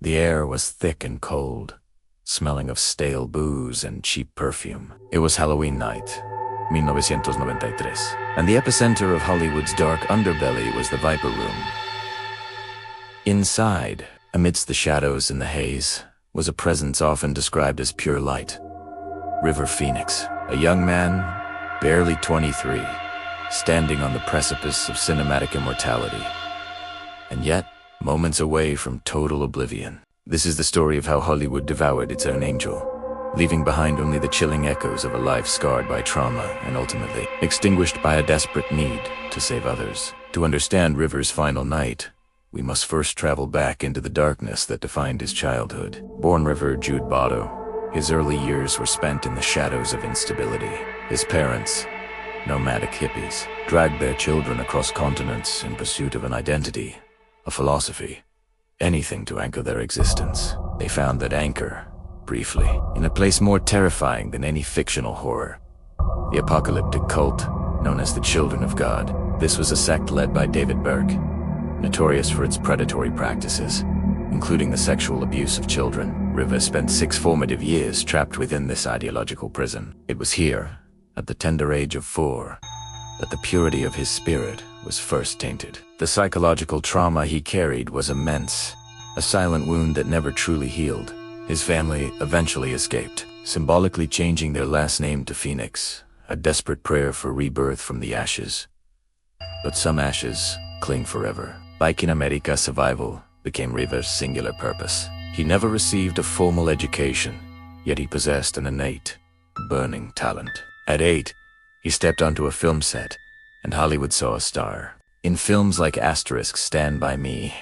The air was thick and cold, smelling of stale booze and cheap perfume. It was Halloween night, 1993, and the epicenter of Hollywood's dark underbelly was the Viper Room. Inside, amidst the shadows and the haze, was a presence often described as pure light. River Phoenix, a young man, barely 23, standing on the precipice of cinematic immortality, and yet moments away from total oblivion. This is the story of how Hollywood devoured its own angel, leaving behind only the chilling echoes of a life scarred by trauma and ultimately extinguished by a desperate need to save others. To understand River's final night, we must first travel back into the darkness that defined his childhood. Born River Jude Botto, his early years were spent in the shadows of instability. His parents, nomadic hippies, dragged their children across continents in pursuit of an identity, a philosophy, anything to anchor their existence. They found that anchor, briefly, in a place more terrifying than any fictional horror: the apocalyptic cult known as the Children of God. This was a sect led by David Burke, notorious for its predatory practices, including the sexual abuse of children. River spent 6 formative years trapped within this ideological prison. It was here, at the tender age of 4, that the purity of his spirit was first tainted. The psychological trauma he carried was immense, a silent wound that never truly healed. His family eventually escaped, symbolically changing their last name to Phoenix, a desperate prayer for rebirth from the ashes. But some ashes cling forever. Biking America survival became River's singular purpose. He never received a formal education, yet he possessed an innate, burning talent. At 8, he stepped onto a film set, and Hollywood saw a star. In films like Stand By Me,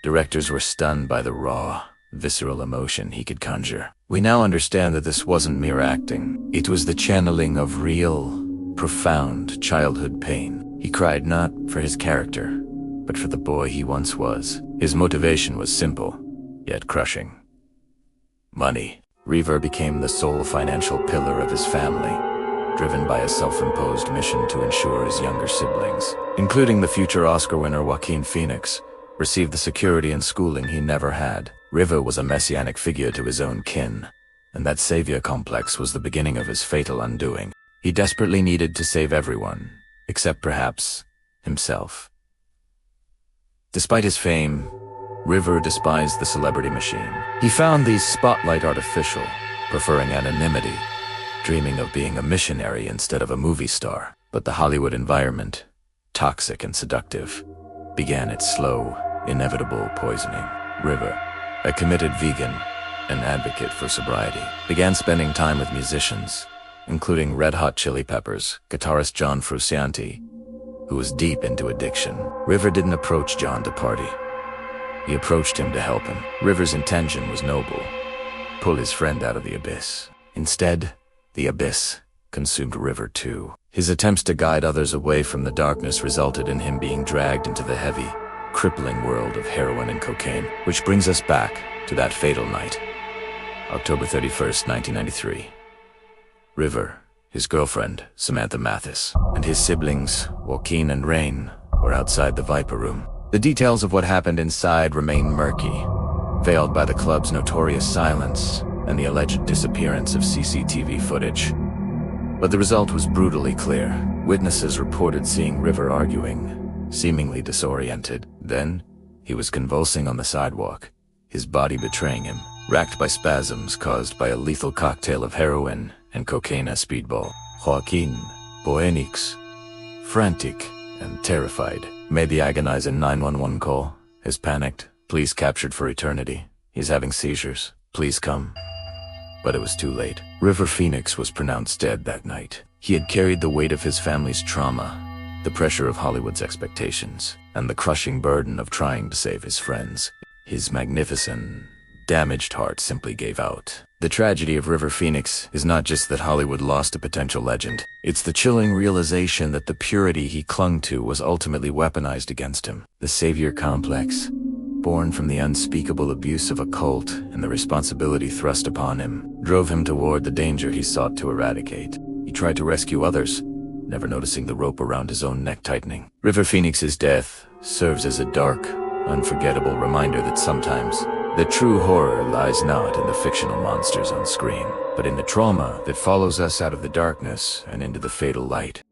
directors were stunned by the raw, visceral emotion he could conjure. We now understand that this wasn't mere acting. It was the channeling of real, profound childhood pain. He cried not for his character, but for the boy he once was. His motivation was simple, yet crushing: money. River became the sole financial pillar of his family, driven by a self-imposed mission to ensure his younger siblings, including the future Oscar winner Joaquin Phoenix, received the security and schooling he never had. River was a messianic figure to his own kin, and that savior complex was the beginning of his fatal undoing. He desperately needed to save everyone, except perhaps himself. Despite his fame, River despised the celebrity machine. He found the spotlight artificial, preferring anonymity, dreaming of being a missionary instead of a movie star. But the Hollywood environment, toxic and seductive, began its slow, inevitable poisoning. River, a committed vegan and advocate for sobriety, began spending time with musicians, including Red Hot Chili Peppers guitarist John Frusciante, who was deep into addiction. River didn't approach John to party. He approached him to help him. River's intention was noble: pull his friend out of the abyss. Instead, the abyss consumed River too. His attempts to guide others away from the darkness resulted in him being dragged into the heavy, crippling world of heroin and cocaine. Which brings us back to that fatal night, October 31st, 1993. River, his girlfriend, Samantha Mathis, and his siblings, Joaquin and Rain, were outside the Viper Room. The details of what happened inside remain murky, veiled by the club's notorious silence and the alleged disappearance of CCTV footage. But the result was brutally clear. Witnesses reported seeing River arguing, seemingly disoriented. Then, he was convulsing on the sidewalk, his body betraying him, racked by spasms caused by a lethal cocktail of heroin and cocaine as Speedball. Joaquin, Boenix, frantic and terrified, made the agonizing 911 call. His panicked, "Please captured for eternity. He's having seizures. Please come." But it was too late. River Phoenix was pronounced dead that night. He had carried the weight of his family's trauma, the pressure of Hollywood's expectations, and the crushing burden of trying to save his friends. His magnificent, damaged heart simply gave out. The tragedy of River Phoenix is not just that Hollywood lost a potential legend. It's the chilling realization that the purity he clung to was ultimately weaponized against him. The savior complex, born from the unspeakable abuse of a cult and the responsibility thrust upon him, drove him toward the danger he sought to eradicate. He tried to rescue others, never noticing the rope around his own neck tightening. River Phoenix's death serves as a dark, unforgettable reminder that sometimes the true horror lies not in the fictional monsters on screen, but in the trauma that follows us out of the darkness and into the fatal light.